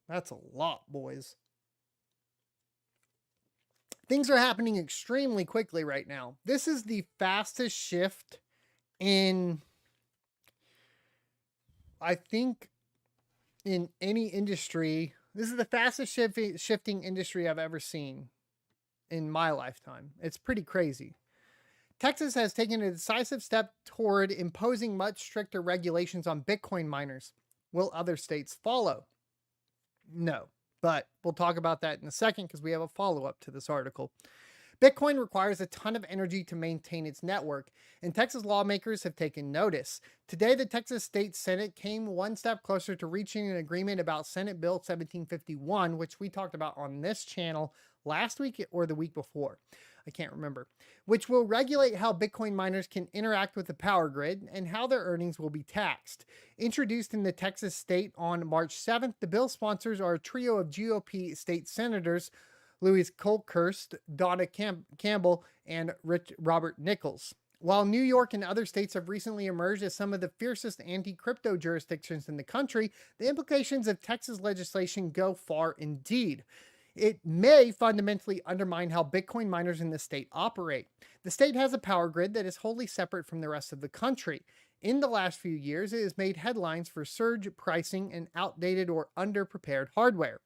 That's a lot, boys. Things are happening extremely quickly right now. This is the fastest shift in, I think, in any industry. This is the fastest shifting industry I've ever seen in my lifetime. It's pretty crazy. Texas has taken a decisive step toward imposing much stricter regulations on Bitcoin miners. Will other states follow? No, but we'll talk about that in a second because we have a follow-up to this article. Bitcoin requires a ton of energy to maintain its network, and Texas lawmakers have taken notice. Today, the Texas State Senate came one step closer to reaching an agreement about Senate Bill 1751, which we talked about on this channel last week or the week before. I can't remember, which will regulate how Bitcoin miners can interact with the power grid and how their earnings will be taxed. Introduced in the Texas state on March 7th, the bill sponsors are a trio of GOP state senators, Louis Colkhurst, Donna Campbell, and Robert Nichols. While New York and other states have recently emerged as some of the fiercest anti-crypto jurisdictions in the country, the implications of Texas legislation go far indeed. It may fundamentally undermine how Bitcoin miners in the state operate. The state has a power grid that is wholly separate from the rest of the country. In the last few years, it has made headlines for surge pricing and outdated or underprepared hardware.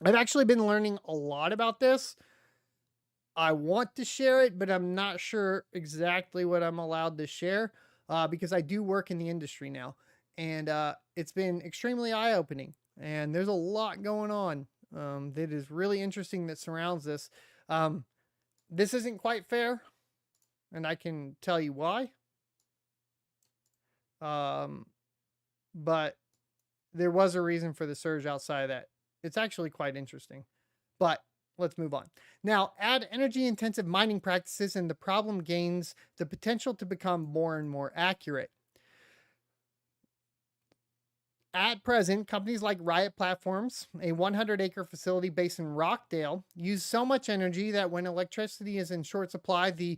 I've actually been learning a lot about this. I want to share it, but I'm not sure exactly what I'm allowed to share because I do work in the industry now. And it's been extremely eye-opening. And there's a lot going on that is really interesting that surrounds this. This isn't quite fair, and I can tell you why. But there was a reason for the surge outside of that. It's actually quite interesting. But let's move on. Now, add energy-intensive mining practices, and the problem gains the potential to become more and more accurate. At present, companies like Riot Platforms, a 100-acre facility based in Rockdale, use so much energy that when electricity is in short supply, the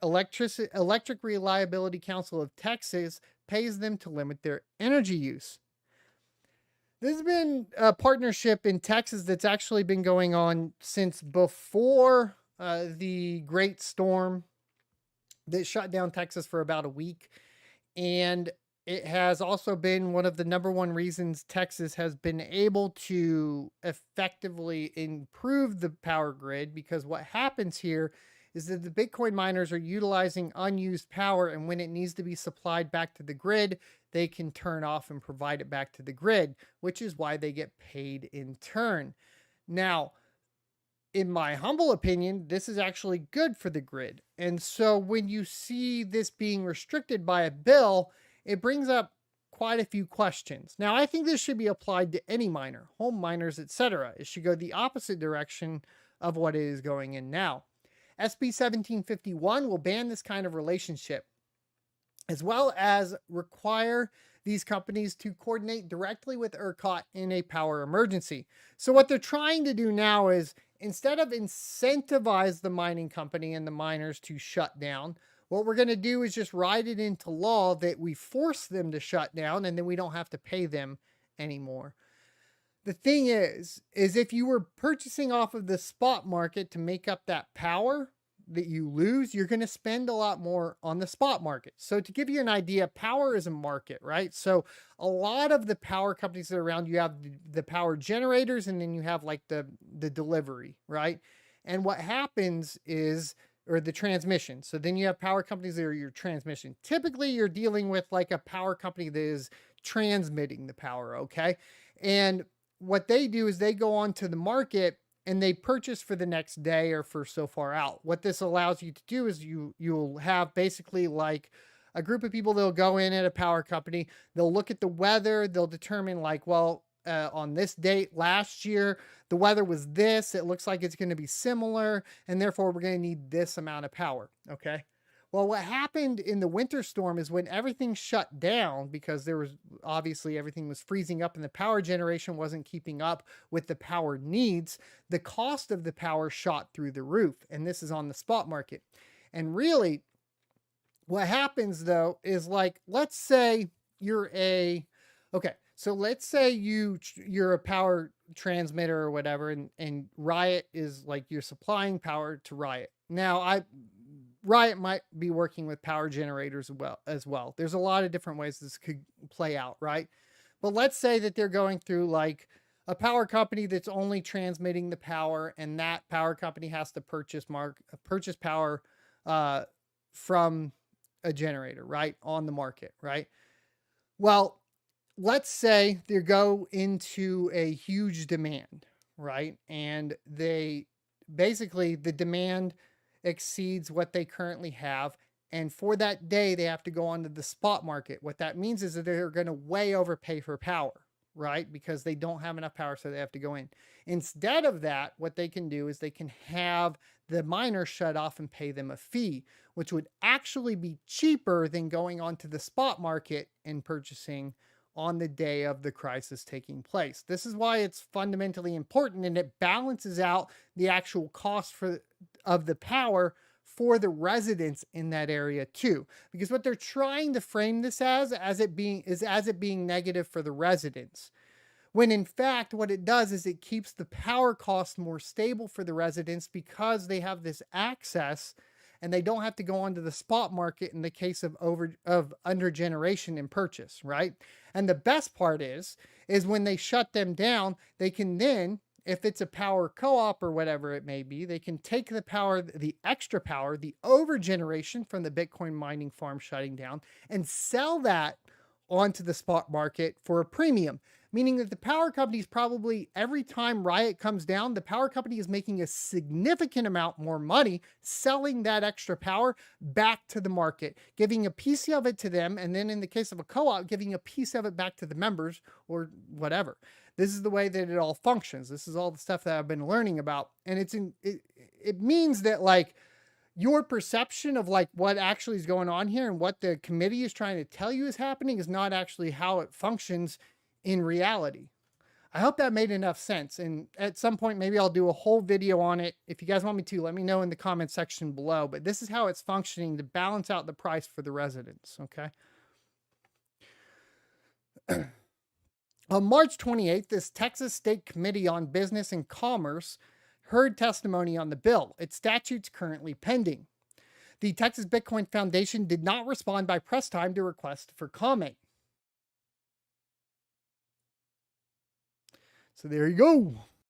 Electric Reliability Council of Texas pays them to limit their energy use. This has been a partnership in Texas that's actually been going on since before the Great Storm that shut down Texas for about a week. And it has also been one of the number one reasons Texas has been able to effectively improve the power grid, because what happens here is that the Bitcoin miners are utilizing unused power, and when it needs to be supplied back to the grid, they can turn off and provide it back to the grid, which is why they get paid in turn. Now, in my humble opinion, this is actually good for the grid. And so when you see this being restricted by a bill, it brings up quite a few questions. Now, I think this should be applied to any miner, home miners, etc. It should go the opposite direction of what it is going in now. SB 1751 will ban this kind of relationship, as well as require these companies to coordinate directly with ERCOT in a power emergency. So what they're trying to do now is, instead of incentivize the mining company and the miners to shut down, what we're going to do is just write it into law that we force them to shut down, and then we don't have to pay them anymore. The thing is if you were purchasing off of the spot market to make up that power that you lose, you're going to spend a lot more on the spot market. So to give you an idea, power is a market, right? So a lot of the power companies that are around, you have the power generators, and then you have like the delivery, right? And what happens is, or the transmission. So then you have power companies that are your transmission. Typically, you're dealing with like a power company that is transmitting the power, okay? And what they do is they go onto the market and they purchase for the next day or for so far out. What this allows you to do is you'll have basically like a group of people that'll go in at a power company. They'll look at the weather. They'll determine like, well, on this date last year, the weather was this. It looks like it's going to be similar, and therefore we're going to need this amount of power. Okay. Well, what happened in the winter storm is when everything shut down, because there was obviously everything was freezing up and the power generation wasn't keeping up with the power needs, the cost of the power shot through the roof. And this is on the spot market. And really, what happens though is, like, let's say you're okay. So let's say you're a power transmitter or whatever, and Riot is like you're supplying power to Riot. Now Riot might be working with power generators as well. There's a lot of different ways this could play out, right? But let's say that they're going through like a power company that's only transmitting the power, and that power company has to purchase power from a generator, right, on the market, right? Well, let's say they go into a huge demand, right? And they basically, the demand exceeds what they currently have. And for that day, they have to go onto the spot market. What that means is that they're going to way overpay for power, right? Because they don't have enough power, so they have to go in. Instead of that, what they can do is they can have the miner shut off and pay them a fee, which would actually be cheaper than going onto the spot market and purchasing on the day of the crisis taking place. This is why it's fundamentally important, and it balances out the actual cost of the power for the residents in that area too. Because what they're trying to frame this as it being negative for the residents. When in fact, what it does is it keeps the power cost more stable for the residents because they have this access and they don't have to go onto the spot market in the case of under generation and purchase, right? And the best part is when they shut them down, they can then, if it's a power co-op or whatever it may be, they can take the power, the extra power, the over generation from the Bitcoin mining farm shutting down and sell that onto the spot market for a premium. Meaning that the power companies probably, every time Riot comes down, the power company is making a significant amount more money selling that extra power back to the market, giving a piece of it to them, and then in the case of a co-op, giving a piece of it back to the members or whatever. This is the way that it all functions. This is all the stuff that I've been learning about. And it means that like your perception of like what actually is going on here and what the committee is trying to tell you is happening is not actually how it functions in reality. I hope that made enough sense. And at some point, maybe I'll do a whole video on it. If you guys want me to, let me know in the comment section below. But this is how it's functioning to balance out the price for the residents, okay? On March 28th, this Texas State Committee on Business and Commerce heard testimony on the bill. Its statute's currently pending. The Texas Bitcoin Foundation did not respond by press time to request for comment. So there you go.